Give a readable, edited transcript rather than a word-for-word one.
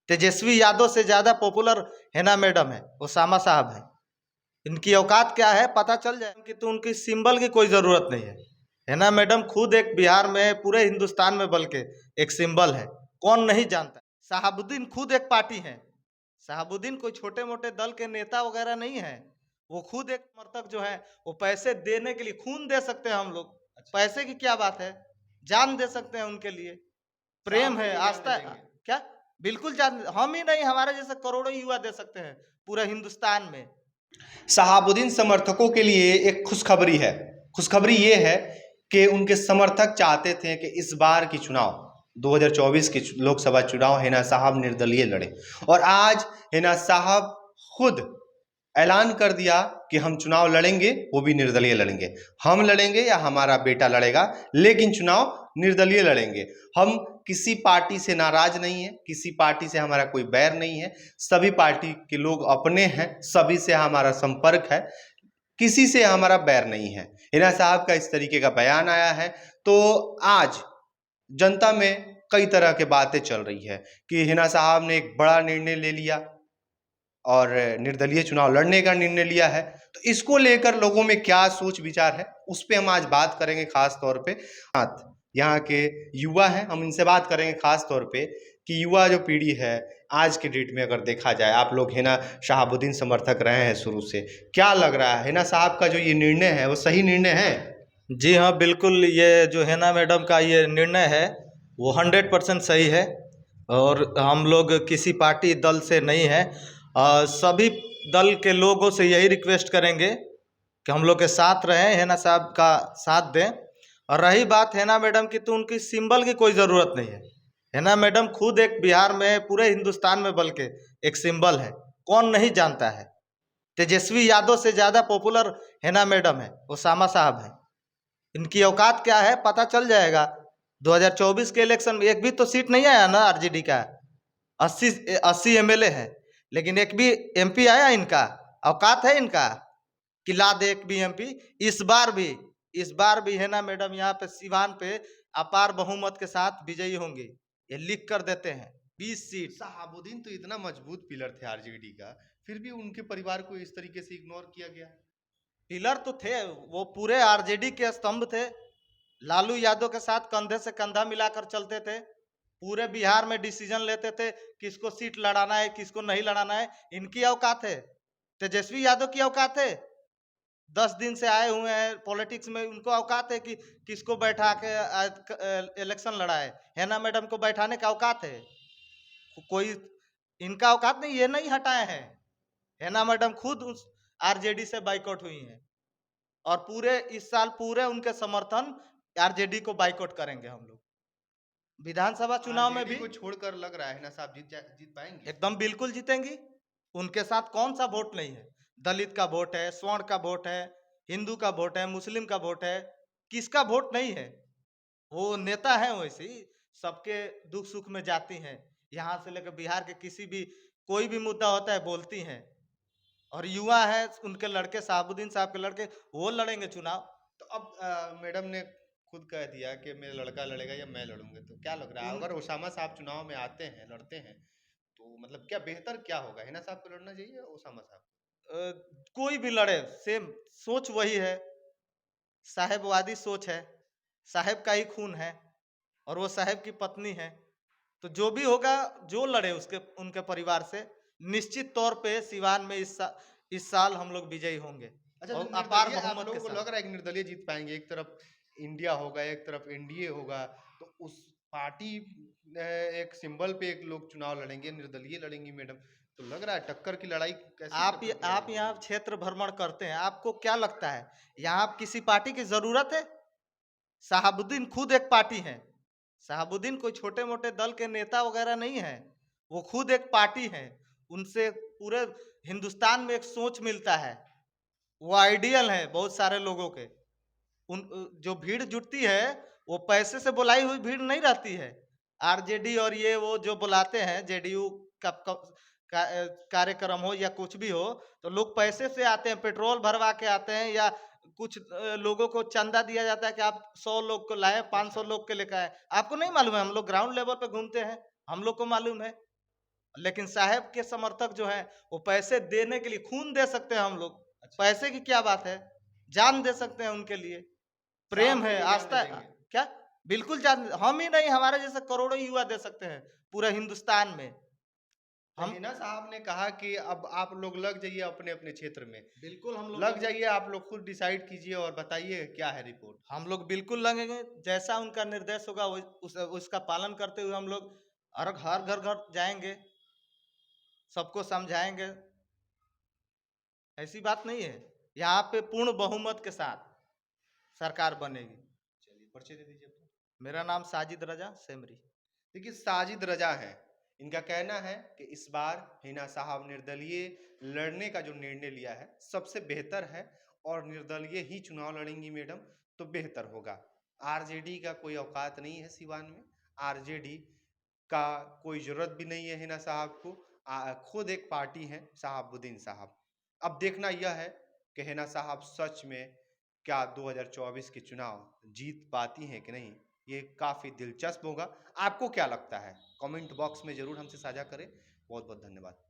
तेजस्वी यादव से ज्यादा पॉपुलर हेना मैडम है, ओसामा साहब है। इनकी औकात क्या है पता चल जाए कि तो उनकी सिंबल की कोई जरूरत नहीं है। हेना मैडम खुद एक बिहार में, पूरे हिंदुस्तान में बल्कि एक सिंबल है, कौन नहीं जानता। शहाबुद्दीन खुद एक पार्टी है। शहाबुद्दीन कोई छोटे मोटे दल के नेता वगैरह नहीं है, वो खुद एक समर्थक जो है, वो पैसे देने के लिए खून दे सकते हैं हम लोग। पैसे की क्या बात है, जान दे सकते हैं उनके लिए। प्रेम है, आस्था है। क्या बिल्कुल जान, हम ही नहीं, हमारे जैसे करोड़ों युवा दे सकते हैं पूरे हिंदुस्तान में। शहाबुद्दीन समर्थकों के लिए एक खुशखबरी है। खुशखबरी ये है कि उनके समर्थक चाहते थे कि इस बार की चुनाव 2024 के लोकसभा चुनाव हिना साहब निर्दलीय लड़े, और आज हिना साहब खुद ऐलान कर दिया कि हम चुनाव लड़ेंगे, वो भी निर्दलीय लड़ेंगे। हम लड़ेंगे या हमारा बेटा लड़ेगा, लेकिन चुनाव निर्दलीय लड़ेंगे। हम किसी पार्टी से नाराज नहीं है, किसी पार्टी से हमारा कोई बैर नहीं है, सभी पार्टी के लोग अपने हैं, सभी से हमारा संपर्क है, किसी से हमारा बैर नहीं है। हिना साहब का इस तरीके का बयान आया है, तो आज जनता में कई तरह के बातें चल रही है कि हिना साहब ने एक बड़ा निर्णय ले लिया और निर्दलीय चुनाव लड़ने का निर्णय लिया है। तो इसको लेकर लोगों में क्या सोच विचार है, उस पर हम आज बात करेंगे। खास तौर पे यहाँ के युवा हैं, हम इनसे बात करेंगे खास तौर पे कि युवा जो पीढ़ी है आज के डेट में, अगर देखा जाए, आप लोग हिना शहाबुद्दीन समर्थक रहे हैं शुरू से, क्या लग रहा है हिना साहब का जो ये निर्णय है वो सही निर्णय है? जी हाँ, बिल्कुल। ये जो हेना मैडम का ये निर्णय है वो 100% सही है, और हम लोग किसी पार्टी दल से नहीं है। सभी दल के लोगों से यही रिक्वेस्ट करेंगे कि हम लोग के साथ रहें, हेना साहब का साथ दें। और रही बात हेना मैडम की, तो उनकी सिंबल की कोई ज़रूरत नहीं है। हेना मैडम खुद एक बिहार में, पूरे हिंदुस्तान में बल्कि एक सिंबल है, कौन नहीं जानता है। तेजस्वी यादव से ज़्यादा पॉपुलर हेना मैडम है, ओसामा साहब है। इनकी औकात क्या है पता चल जाएगा। 2024 के इलेक्शन में एक भी तो सीट नहीं आया ना आरजेडी का। 80 एमएलए है, लेकिन एक भी एमपी आया इनका? औकात है इनका कि ला दे एक भी एमपी? इस बार भी है ना मैडम, यहाँ पे सिवान पे अपार बहुमत के साथ विजयी होंगे, ये लिख कर देते हैं। 20 सीट। शहाबुद्दीन तो इतना मजबूत पिलर थे आरजेडी का, फिर भी उनके परिवार को इस तरीके से इग्नोर किया गया। पिलर तो थे, वो पूरे आरजेडी के स्तंभ थे। लालू यादव के साथ कंधे से कंधा मिलाकर चलते थे, पूरे बिहार में डिसीजन लेते थे किसको सीट लड़ाना है, किसको नहीं लड़ाना है। इनकी औकात है, तेजस्वी यादव की औकात है। 10 दिन से आए हुए हैं पॉलिटिक्स में, उनको औकात है कि किसको बैठा के इलेक्शन लड़ाए। हेना मैडम को बैठाने का औकात है कोई? इनका औकात नहीं, ये नहीं हटाए हैं। हेना मैडम खुद उस आरजेडी से बाइकआउट हुई हैं, और पूरे इस साल पूरे उनके समर्थन आरजेडी को बाइकआउट करेंगे हम लोग। विधानसभा चुनाव में भी को छोड़कर लग रहा है ना साहब जीत पाएंगे? एकदम बिल्कुल जीतेंगी। उनके साथ कौन सा वोट नहीं है? दलित का वोट है, स्वर्ण का वोट है, हिंदू का वोट है, मुस्लिम का वोट है, किसका वोट नहीं है? वो नेता है, वैसे सबके दुख सुख में जाती हैं। यहाँ से लेकर बिहार के किसी भी, कोई भी मुद्दा होता है बोलती हैं। और युवा है, उनके लड़के शहाबुद्दीन साहब के लड़के, वो लड़ेंगे चुनाव। तो अब मैडम ने खुद कह दिया कि मेरा लड़का लड़ेगा या मैं लड़ूंगा, तो क्या लग रहा है अगर ओसामा साहब चुनाव में आते हैं, लड़ते हैं, तो मतलब क्या बेहतर क्या होगा? हिना साहब को लड़ना चाहिए या ओसामा साहब? कोई भी लड़े, सेम सोच वही है, साहेबवादी सोच है। साहेब का ही खून है, और वो साहेब की पत्नी है। तो जो भी होगा, जो लड़े उसके, उनके परिवार से निश्चित तौर पे सिवान में इस साल हम लोग विजयी होंगे। अच्छा, और तो अपार निर्दलीय आप बहुमत के लोगों को साथ। लग रहा है कि निर्दलीय जीत पाएंगे? एक तरफ इंडिया होगा, एक तरफ एनडीए होगा, तो उस पार्टी एक सिंबल पे एक लोग चुनाव लड़ेंगे, निर्दलीय लड़ेंगी मैडम, तो लग रहा है टक्कर की लड़ाई कैसी आप टक्कर की आप लड़ाई यहाँ होगी? क्षेत्र भ्रमण करते हैं, आपको क्या लगता है यहाँ आप किसी पार्टी की जरूरत है? शहाबुद्दीन खुद एक पार्टी है। शहाबुद्दीन कोई छोटे मोटे दल के नेता वगैरह नहीं है, वो खुद एक पार्टी है। उनसे पूरे हिंदुस्तान में एक सोच मिलता है, वो आइडियल है बहुत सारे लोगों के। उन जो भीड़ जुटती है, वो पैसे से बुलाई हुई भीड़ नहीं रहती है। आरजेडी और ये वो जो बुलाते हैं, जेडीयू का, कार्यक्रम हो या कुछ भी हो, तो लोग पैसे से आते हैं, पेट्रोल भरवा के आते हैं, या कुछ लोगों को चंदा दिया जाता है कि आप 100 लोग को लाए, 500 लोग के लेकर आए। आपको नहीं मालूम है? हम लोग ग्राउंड लेवल पे घूमते हैं, हम लोग को मालूम है। लेकिन साहब के समर्थक जो हैं वो पैसे देने के लिए खून दे सकते हैं हम लोग। अच्छा। पैसे की क्या बात है, जान दे सकते हैं उनके लिए। साहब प्रेम के है, लिए जान दे आस्था। देंगे। क्या? बिल्कुल जान, हम ही नहीं, हमारे जैसे करोड़ों युवा दे सकते हैं पूरे हिंदुस्तान में। तो हम हिना साहब ने कहा कि अब आप लोग लग जाइए अपने अपने क्षेत्र में, बिल्कुल हम लोग लग जाइए, आप लोग खुद डिसाइड कीजिए और बताइए क्या है रिपोर्ट। हम लोग बिल्कुल लगेंगे, जैसा उनका निर्देश होगा उसका पालन करते हुए हम लोग हर घर घर जाएंगे, सबको समझाएंगे। ऐसी बात नहीं है, यहाँ पे पूर्ण बहुमत के साथ सरकार बनेगी। चलिए परिचय दे दीजिए अपना। मेरा नाम साजिद रजा सेमरी। देखिए साजिद रजा है, इनका कहना है कि इस बार हिना साहब निर्दलीय लड़ने का जो निर्णय लिया है सबसे बेहतर है और निर्दलीय ही चुनाव लड़ेंगी मैडम तो बेहतर होगा। आरजेडी का कोई औकात नहीं है सिवान में, आरजेडी का कोई जरूरत भी नहीं है हिना साहब को। खुद एक पार्टी है साहबुद्दीन साहब। अब देखना यह है कि हिना साहब सच में क्या 2024 के चुनाव जीत पाती हैं कि नहीं, ये काफ़ी दिलचस्प होगा। आपको क्या लगता है कमेंट बॉक्स में ज़रूर हमसे साझा करें। बहुत बहुत धन्यवाद।